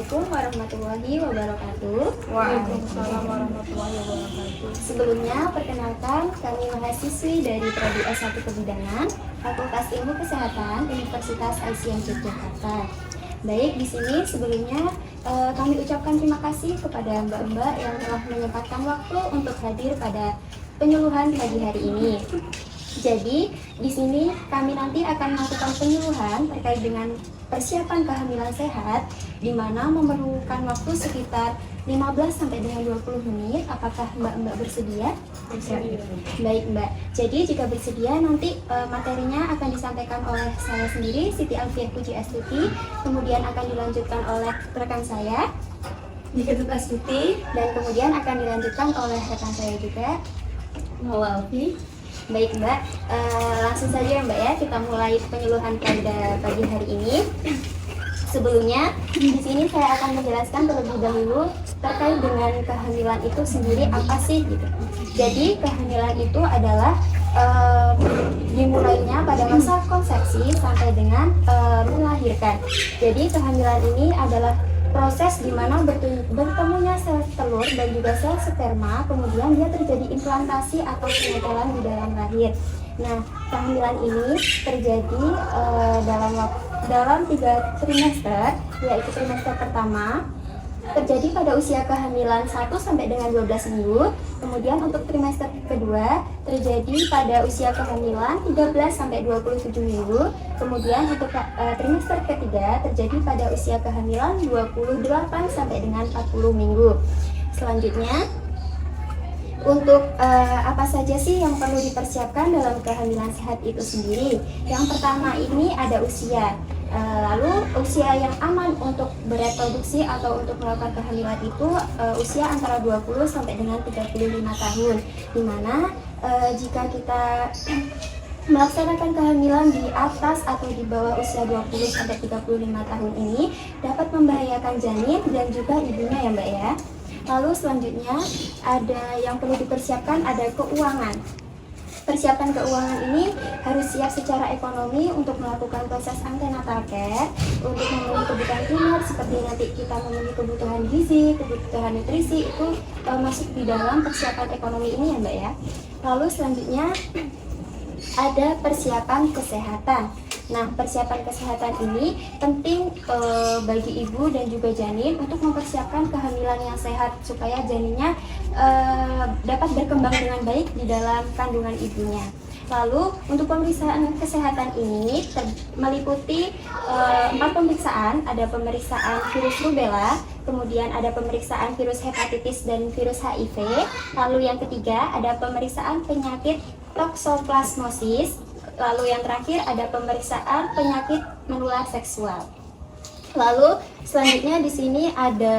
Assalamualaikum warahmatullahi wabarakatuh. Waalaikumsalam warahmatullahi wabarakatuh. Sebelumnya, perkenalkan kami mahasiswi dari Prodi S1 Kebidanan, Fakultas Ilmu Kesehatan Universitas Aisyah Yogyakarta. Baik, di sini sebelumnya kami ucapkan terima kasih kepada mbak-mbak yang telah menyempatkan waktu untuk hadir pada penyuluhan pagi hari ini. Jadi, di sini kami nanti akan melakukan penyuluhan terkait dengan persiapan kehamilan sehat, di mana memerlukan waktu sekitar 15 sampai dengan 20 menit. Apakah mbak-mbak bersedia? Baik mbak, jadi jika bersedia nanti materinya akan disampaikan oleh saya sendiri, Siti Alfiah Puji Astuti, kemudian akan dilanjutkan oleh rekan saya, Diketut Astuti, dan kemudian akan dilanjutkan oleh rekan saya juga, Maula Alfi. Baik mbak, langsung saja ya mbak ya, kita mulai penyuluhan pada pagi hari ini. Sebelumnya, di sini saya akan menjelaskan terlebih dahulu terkait dengan kehamilan itu sendiri apa sih gitu. Jadi kehamilan itu adalah dimulainya pada masa konsepsi sampai dengan melahirkan. Jadi kehamilan ini adalah proses di mana bertemunya sel telur dan juga sel sperma, kemudian dia terjadi implantasi atau penetelan di dalam rahim. Nah, kehamilan ini terjadi dalam 3 trimester, yaitu trimester pertama terjadi pada usia kehamilan 1 sampai dengan 12 minggu. Kemudian untuk trimester kedua terjadi pada usia kehamilan 13 sampai 27 minggu. Kemudian untuk trimester ketiga terjadi pada usia kehamilan 28 sampai dengan 40 minggu. Selanjutnya, untuk apa saja sih yang perlu dipersiapkan dalam kehamilan sehat itu sendiri? Yang pertama ini ada usia. Lalu usia yang aman untuk bereproduksi atau untuk melakukan kehamilan itu usia antara 20 sampai dengan 35 tahun. Dimana jika kita melaksanakan kehamilan di atas atau di bawah usia 20 sampai 35 tahun ini dapat membahayakan janin dan juga ibunya ya mbak ya. Lalu selanjutnya ada yang perlu dipersiapkan, ada keuangan. Persiapan keuangan ini harus siap secara ekonomi untuk melakukan proses antenatal care, untuk memenuhi kebutuhan primer seperti nanti kita memenuhi kebutuhan gizi, kebutuhan nutrisi, itu masuk di dalam persiapan ekonomi ini ya mbak ya. Lalu selanjutnya ada persiapan kesehatan. Nah, persiapan kesehatan ini penting bagi ibu dan juga janin untuk mempersiapkan kehamilan yang sehat supaya janinnya dapat berkembang dengan baik di dalam kandungan ibunya. Lalu untuk pemeriksaan kesehatan ini meliputi 4 pemeriksaan, ada pemeriksaan virus rubella, kemudian ada pemeriksaan virus hepatitis dan virus HIV, lalu yang ketiga ada pemeriksaan penyakit toksoplasmosis, lalu yang terakhir ada pemeriksaan penyakit menular seksual. Lalu selanjutnya di sini ada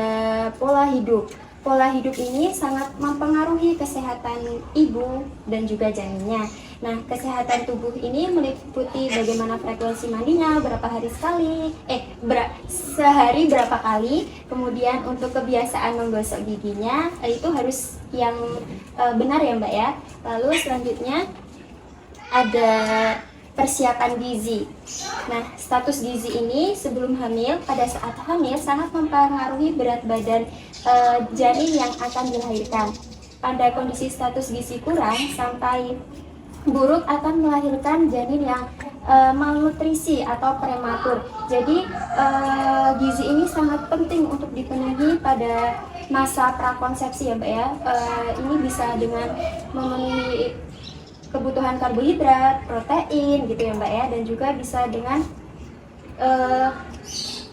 pola hidup. Pola hidup ini sangat mempengaruhi kesehatan ibu dan juga janinnya. Nah, kesehatan tubuh ini meliputi bagaimana frekuensi mandinya, berapa hari sekali, sehari berapa kali, kemudian untuk kebiasaan menggosok giginya, itu harus yang benar ya mbak ya. Lalu selanjutnya ada persiapan gizi. Nah, status gizi ini sebelum hamil, pada saat hamil sangat mempengaruhi berat badan janin yang akan dilahirkan. Pada kondisi status gizi kurang sampai buruk akan melahirkan janin yang malnutrisi atau prematur. Jadi gizi ini sangat penting untuk dipenuhi pada masa prakonsepsi ya mbak ya. Ini bisa dengan memenuhi kebutuhan karbohidrat, protein gitu ya mbak ya, dan juga bisa dengan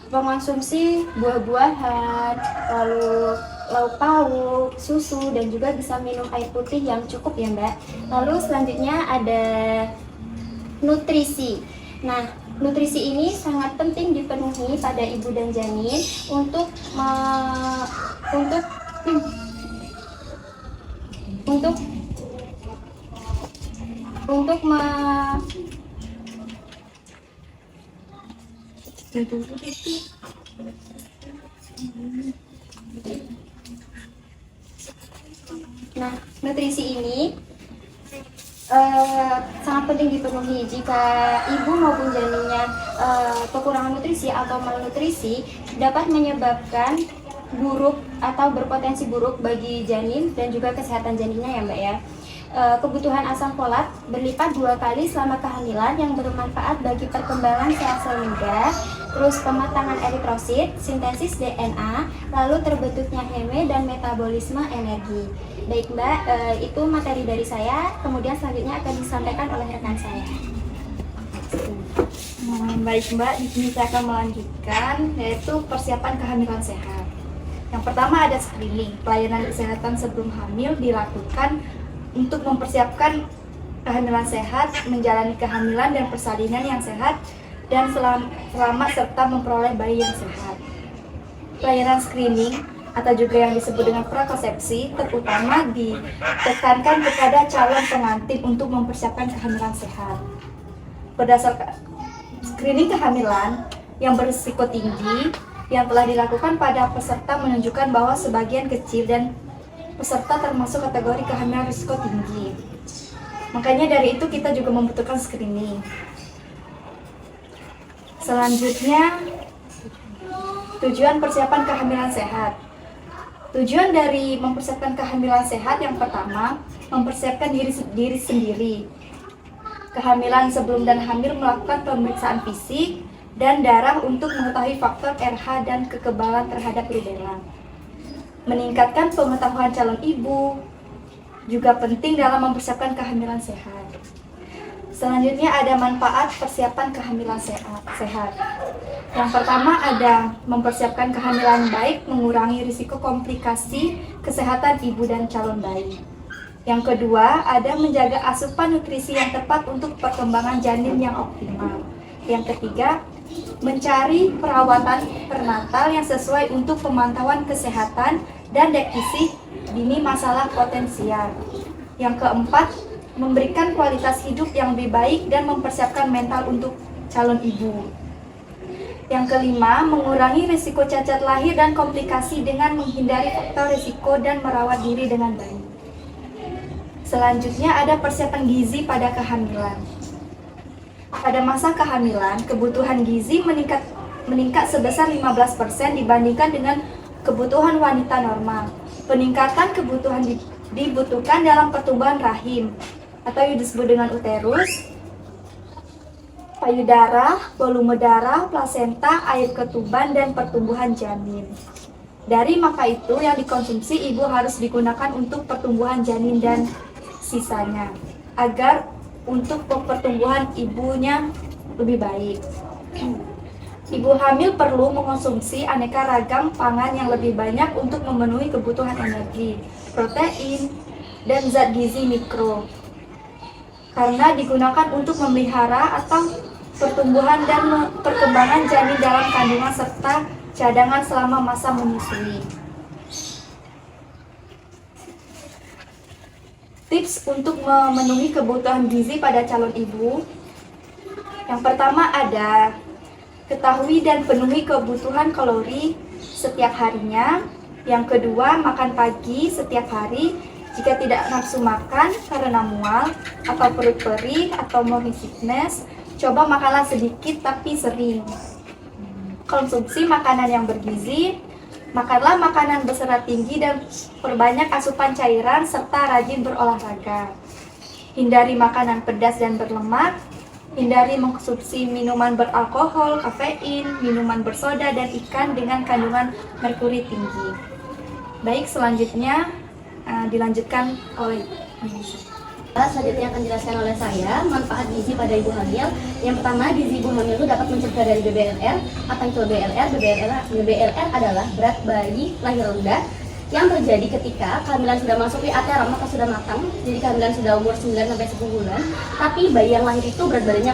mengonsumsi buah-buahan, lalu lauk pauk, susu, dan juga bisa minum air putih yang cukup ya mbak. Lalu selanjutnya ada nutrisi. Nah, nutrisi ini sangat penting dipenuhi pada ibu dan janin untuk Nah, nutrisi ini sangat penting dipenuhi. Jika ibu maupun janinnya kekurangan nutrisi atau malnutrisi, dapat menyebabkan buruk atau berpotensi buruk bagi janin dan juga kesehatan janinnya ya Mbak ya. Kebutuhan asam folat berlipat 2 kali selama kehamilan yang bermanfaat bagi perkembangan sel-sel muda, terus pematangan eritrosit, sintesis DNA, lalu terbentuknya heme dan metabolisme energi. Baik Mbak, itu materi dari saya, kemudian selanjutnya akan disampaikan oleh rekan saya. Baik Mbak, di sini saya akan melanjutkan yaitu persiapan kehamilan sehat. Yang pertama ada screening. Pelayanan kesehatan sebelum hamil dilakukan untuk mempersiapkan kehamilan sehat, menjalani kehamilan dan persalinan yang sehat, dan selamat serta memperoleh bayi yang sehat. Pelayanan screening atau juga yang disebut dengan prakonsepsi terutama ditekankan kepada calon pengantin untuk mempersiapkan kehamilan sehat. Berdasarkan screening kehamilan yang berisiko tinggi yang telah dilakukan pada peserta menunjukkan bahwa sebagian kecil dan peserta termasuk kategori kehamilan risiko tinggi. Makanya dari itu kita juga membutuhkan screening. Selanjutnya, tujuan persiapan kehamilan sehat. Tujuan dari mempersiapkan kehamilan sehat yang pertama, mempersiapkan diri sendiri. Kehamilan sebelum dan hamil melakukan pemeriksaan fisik dan darah untuk mengetahui faktor RH dan kekebalan terhadap rubella. Meningkatkan pengetahuan calon ibu juga penting dalam mempersiapkan kehamilan sehat. Selanjutnya ada manfaat persiapan kehamilan sehat. Yang pertama ada mempersiapkan kehamilan baik, mengurangi risiko komplikasi kesehatan ibu dan calon bayi. Yang kedua ada menjaga asupan nutrisi yang tepat untuk perkembangan janin yang optimal. Yang ketiga, mencari perawatan perinatal yang sesuai untuk pemantauan kesehatan dan deteksi dini masalah potensial. Yang keempat, memberikan kualitas hidup yang lebih baik dan mempersiapkan mental untuk calon ibu. Yang kelima, mengurangi risiko cacat lahir dan komplikasi dengan menghindari faktor risiko dan merawat diri dengan baik. Selanjutnya ada persiapan gizi pada kehamilan. Pada masa kehamilan, kebutuhan gizi meningkat sebesar 15% dibandingkan dengan kebutuhan wanita normal. Peningkatan kebutuhan dibutuhkan dalam pertumbuhan rahim atau yang disebut dengan uterus, payudara, volume darah, plasenta, air ketuban, dan pertumbuhan janin. Dari maka itu yang dikonsumsi ibu harus digunakan untuk pertumbuhan janin dan sisanya agar untuk pertumbuhan ibunya lebih baik. Ibu hamil perlu mengonsumsi aneka ragam pangan yang lebih banyak untuk memenuhi kebutuhan energi, protein, dan zat gizi mikro. Karena digunakan untuk memelihara atau pertumbuhan dan perkembangan janin dalam kandungan serta cadangan selama masa menyusui. Tips untuk memenuhi kebutuhan gizi pada calon ibu. Yang pertama ada ketahui dan penuhi kebutuhan kalori setiap harinya. Yang kedua, makan pagi setiap hari. Jika tidak nafsu makan karena mual atau perut perih atau morning sickness, coba makanlah sedikit tapi sering. Konsumsi makanan yang bergizi. Makanlah makanan berserat tinggi dan perbanyak asupan cairan serta rajin berolahraga. Hindari makanan pedas dan berlemak. Hindari mengkonsumsi minuman beralkohol, kafein, minuman bersoda, dan ikan dengan kandungan merkuri tinggi. Baik, selanjutnya dilanjutkan oleh Selanjutnya akan dijelaskan oleh saya manfaat gizi pada ibu hamil. Yang pertama, gizi ibu hamil itu dapat mencegah dari BBLR. Apa itu BBLR? BBLR adalah berat bayi lahir rendah yang terjadi ketika kehamilan sudah masuk di ateram atau sudah matang. Jadi kehamilan sudah umur 9 sampai 10 bulan, tapi bayi yang lahir itu berat badannya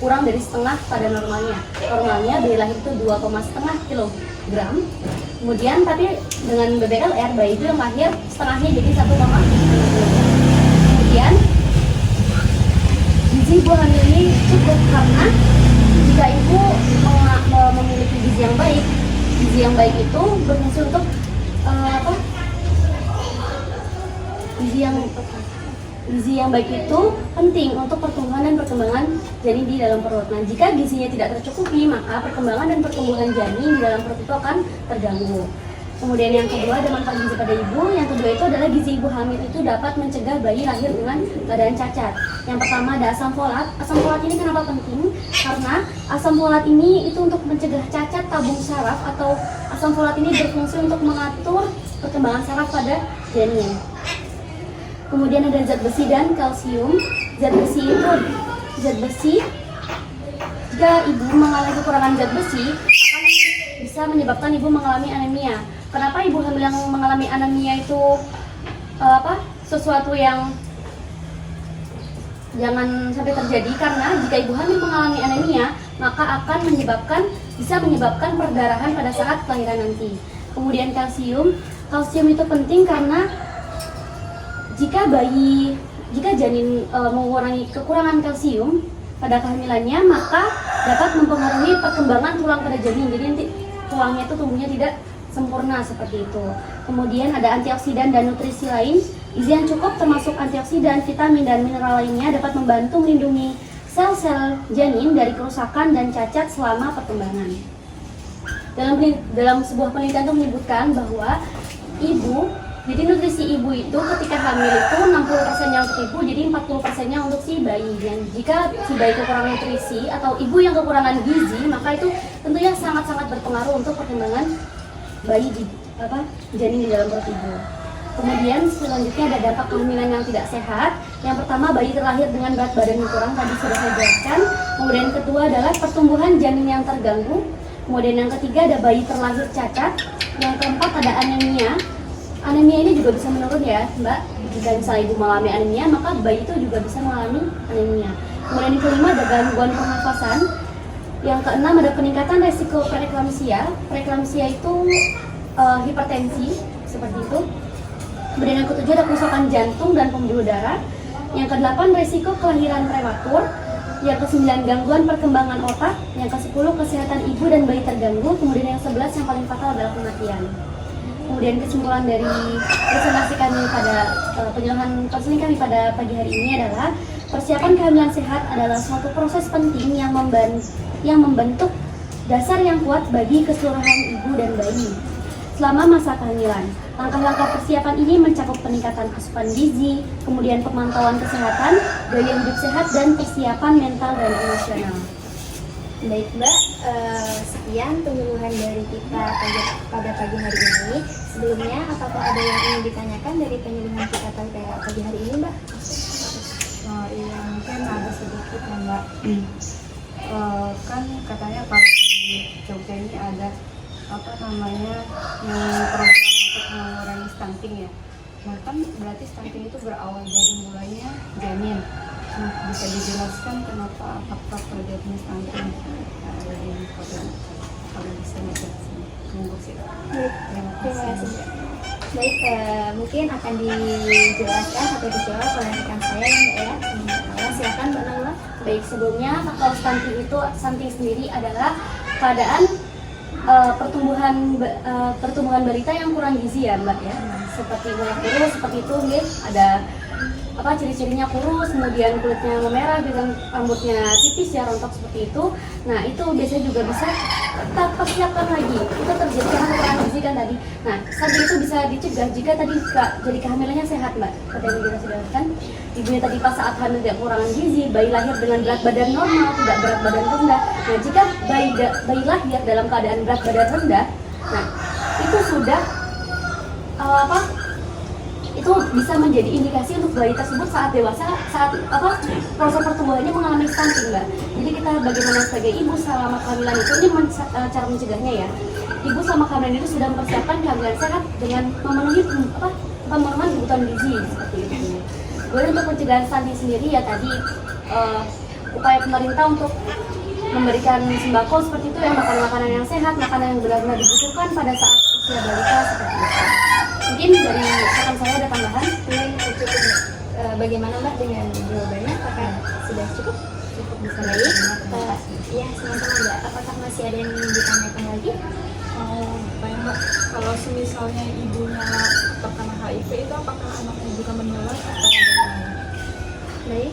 kurang dari setengah pada normalnya. Normalnya bayi lahir itu 2,5 kg. Kemudian tapi dengan BBLR bayi itu yang lahir setengahnya jadi 1,5 kg. Kemudian gizi ibu hamil ini cukup karena jika ibu memiliki gizi yang baik itu berfungsi untuk gizi yang gizi yang baik itu penting untuk pertumbuhan dan perkembangan janin di dalam perut. Nah, jika gizinya tidak tercukupi, maka perkembangan dan pertumbuhan janin di dalam perut itu akan terganggu. Kemudian yang kedua ada manfaat gizi pada ibu. Yang kedua itu adalah gizi ibu hamil itu dapat mencegah bayi lahir dengan keadaan cacat. Yang pertama ada asam folat. Asam folat ini kenapa penting? Karena asam folat ini itu untuk mencegah cacat tabung saraf, atau asam folat ini berfungsi untuk mengatur perkembangan saraf pada janin. Kemudian ada zat besi dan kalsium. Zat besi itu zat besi. Jika ibu mengalami kekurangan zat besi, akan bisa menyebabkan ibu mengalami anemia. Kenapa ibu hamil yang mengalami anemia itu sesuatu yang jangan sampai terjadi? Karena jika ibu hamil mengalami anemia, maka akan bisa menyebabkan perdarahan pada saat kelahiran nanti. Kemudian kalsium itu penting karena jika janin mengurangi kekurangan kalsium pada kehamilannya, maka dapat mempengaruhi perkembangan tulang pada janin. Jadi nanti tulangnya itu tumbuhnya tidak sempurna seperti itu. Kemudian ada antioksidan dan nutrisi lain. Gizi yang cukup termasuk antioksidan, vitamin, dan mineral lainnya dapat membantu melindungi sel-sel janin dari kerusakan dan cacat selama perkembangan. Dalam sebuah penelitian itu menyebutkan bahwa jadi nutrisi ibu itu ketika hamil itu 60%-nya untuk ibu, jadi 40%-nya untuk si bayi. Dan jika si bayi kekurangan nutrisi atau ibu yang kekurangan gizi, maka itu tentunya sangat-sangat berpengaruh untuk perkembangan bayi janin di dalam perut ibu. Kemudian selanjutnya ada dampak kehamilan yang tidak sehat. Yang pertama, bayi terlahir dengan berat badan yang kurang, tadi sudah saya jelaskan. Kemudian kedua adalah pertumbuhan janin yang terganggu. Kemudian yang ketiga ada bayi terlahir cacat. Yang keempat ada anemia. Anemia ini juga bisa menurun ya, Mbak. Jika misalnya ibu mengalami anemia, maka bayi itu juga bisa mengalami anemia. Kemudian yang kelima ada gangguan pernafasan. Yang keenam ada peningkatan resiko preeklamsia. Preeklamsia itu hipertensi, seperti itu. Kemudian yang ketujuh ada kerusakan jantung dan pembuluh darah. Yang kedelapan resiko kelahiran prematur. Yang kesembilan gangguan perkembangan otak. Yang kesepuluh kesehatan ibu dan bayi terganggu. Kemudian yang 11 yang paling fatal adalah kematian. Kemudian kesimpulan dari presentasi kami pada penyuluhan konseling kami pada pagi hari ini adalah persiapan kehamilan sehat adalah suatu proses penting yang membentuk dasar yang kuat bagi keseluruhan ibu dan bayi selama masa kehamilan. Langkah-langkah persiapan ini mencakup peningkatan asupan gizi, kemudian pemantauan kesehatan, gaya hidup sehat, dan persiapan mental dan emosional. Baik Mbak, sekian penyuluhan dari kita pada pagi hari ini. Sebelumnya, apakah ada yang ingin ditanyakan dari penyuluhan kita pada pagi hari ini, Mbak? Iya, mungkin ada sedikit ya Mbak. Kan katanya kalau di Jogja ini ada program untuk mengurangi stunting ya. Nah kan berarti stunting itu berawal dari mulainya janin. Nah, bisa dijelaskan kenapa faktor terjadinya stunting? Kalau bisa dijelaskan. Monggo sih. Terima kasih. Baik, mungkin akan dijelaskan atau dijawab oleh rekan saya ya, Mbak. Silakan Mbak Nala. Baik, sebelumnya faktor stunting sendiri adalah keadaan pertumbuhan balita yang kurang gizi ya Mbak ya. Seperti mulai kurus, seperti itu ada ciri-cirinya kurus, kemudian kulitnya memerah dengan rambutnya tipis ya, rontok seperti itu. Nah itu biasanya juga bisa kita persiapkan lagi, itu terjadi karena kekurangan gizi kan tadi. Nah stunting itu bisa dicegah jika tadi jadi kehamilannya sehat Mbak, seperti yang kita sudah kan. Ibunya tadi pas saat hamil tidak kekurangan gizi, bayi lahir dengan berat badan normal, tidak berat badan rendah. Nah jika bayi lahir dalam keadaan berat badan rendah, nah itu sudah itu bisa menjadi indikasi untuk bayi tersebut saat dewasa, saat proses pertumbuhannya mengalami stunting Mbak. Jadi kita bagaimana sebagai ibu selama kehamilan itu, ini cara mencegahnya ya. Ibu selama kehamilan itu sudah mempersiapkan kehamilan sehat dengan memenuhi pemenuhan kebutuhan gizi seperti itu. Kemudian untuk pencegahan stunting sendiri ya tadi upaya pemerintah untuk memberikan sembako seperti itu ya, makanan-makanan yang sehat, makanan yang benar-benar dibutuhkan pada saat usia balita seperti itu. Mungkin dari rekan saya ada tambahan? Cukup. Bagaimana Mbak dengan jawabannya? Apakah sudah cukup? Cukup bisa baik. Ya, sama-sama Mbak. Apakah masih ada yang ingin ditanyakan lagi? Mbak, kalau misalnya ibunya terkena HIV itu apakah anaknya juga menular atau bagaimana? Baik.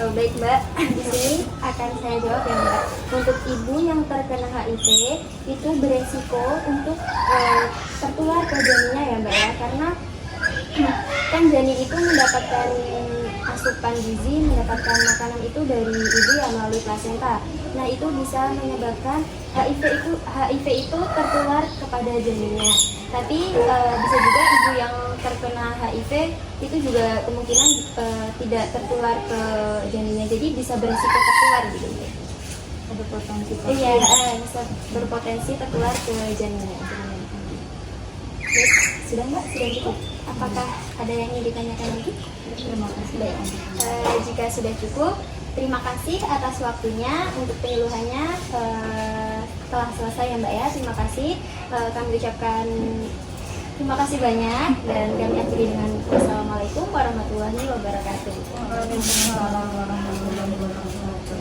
Baik Mbak, di sini akan saya jawab ya Mbak. Untuk ibu yang terkena HIV itu beresiko untuk tertular ke janinnya ya Mbak ya, karena kan janin itu mendapatkan asupan gizi, mendapatkan makanan itu dari ibu yang melalui plasenta. Nah itu bisa menyebabkan HIV itu tertular kepada janinnya. Tapi bisa juga ibu yang terkena HIV itu juga kemungkinan tidak tertular ke janinnya, jadi bisa berisiko tertular gitu. Ada potensi Iya, bisa berpotensi tertular ke janinnya. Baik, sudah Mbak, sudah cukup. Apakah ada yang ingin ditanyakan lagi? Terima kasih. Baik, jika sudah cukup, terima kasih atas waktunya untuk penyuluhannya. Telah selesai ya Mbak ya, terima kasih. Kami ucapkan terima kasih banyak dan kami akhiri dengan wassalamualaikum warahmatullahi wabarakatuh. Waalaikumsalam warahmatullahi wabarakatuh.